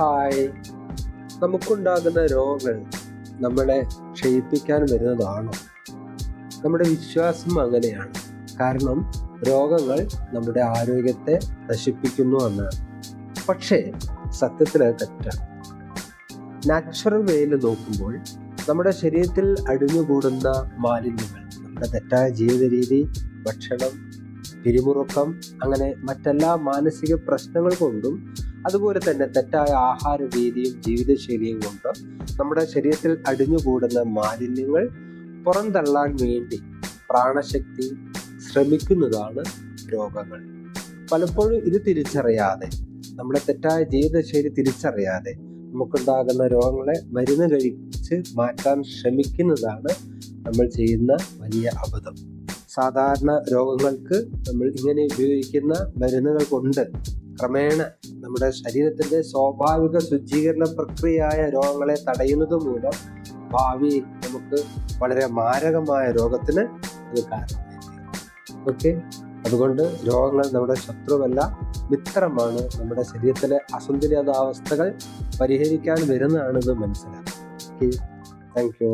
Hi. നമുക്കുണ്ടാകുന്ന രോഗങ്ങൾ നമ്മളെ ക്ഷയിപ്പിക്കാൻ വരുന്നതാണോ? നമ്മുടെ വിശ്വാസം അങ്ങനെയാണ്. കാരണം രോഗങ്ങൾ നമ്മുടെ ആരോഗ്യത്തെ നശിപ്പിക്കുന്നു എന്നാണ്. പക്ഷേ സത്യത്തിൽ അത് തെറ്റാണ്. നാച്ചുറൽ വേയിൽ നോക്കുമ്പോൾ നമ്മുടെ ശരീരത്തിൽ അടിഞ്ഞുകൂടുന്ന മാലിന്യങ്ങൾ, നമ്മുടെ തെറ്റായ ജീവിത രീതി, ഭക്ഷണം, പിരിമുറുക്കം, അങ്ങനെ മറ്റെല്ലാ മാനസിക പ്രശ്നങ്ങൾ കൊണ്ടും അതുപോലെ തന്നെ തെറ്റായ ആഹാര രീതിയും ജീവിതശൈലിയും കൊണ്ട് നമ്മുടെ ശരീരത്തിൽ അടിഞ്ഞുകൂടുന്ന മാലിന്യങ്ങൾ പുറന്തള്ളാൻ വേണ്ടി പ്രാണശക്തി ശ്രമിക്കുന്നതാണ് രോഗങ്ങൾ. പലപ്പോഴും ഇത് തിരിച്ചറിയാതെ, നമ്മുടെ തെറ്റായ ജീവിതശൈലി തിരിച്ചറിയാതെ നമുക്കുണ്ടാകുന്ന രോഗങ്ങളെ മരുന്ന് കഴിച്ച് മാറ്റാൻ ശ്രമിക്കുന്നതാണ് നമ്മൾ ചെയ്യുന്ന വലിയ അബദ്ധം. സാധാരണ രോഗങ്ങൾക്ക് നമ്മൾ ഇങ്ങനെ ഉപയോഗിക്കുന്ന മരുന്നുകൾ കൊണ്ട് ക്രമേണ നമ്മുടെ ശരീരത്തിൻ്റെ സ്വാഭാവിക ശുചീകരണ പ്രക്രിയയായ രോഗങ്ങളെ തടയുന്നത് മൂലം ഭാവിയിൽ നമുക്ക് വളരെ മാരകമായ രോഗത്തിന് അത് കാരണമായിരിക്കും. ഓക്കെ, അതുകൊണ്ട് രോഗങ്ങൾ നമ്മുടെ ശത്രുവല്ല, മിത്രമാണ്. നമ്മുടെ ശരീരത്തിലെ അസന്തുലിതാവസ്ഥകൾ പരിഹരിക്കാൻ വരുന്നതാണെന്ന് മനസ്സിലാക്കുക. Okay, thank you.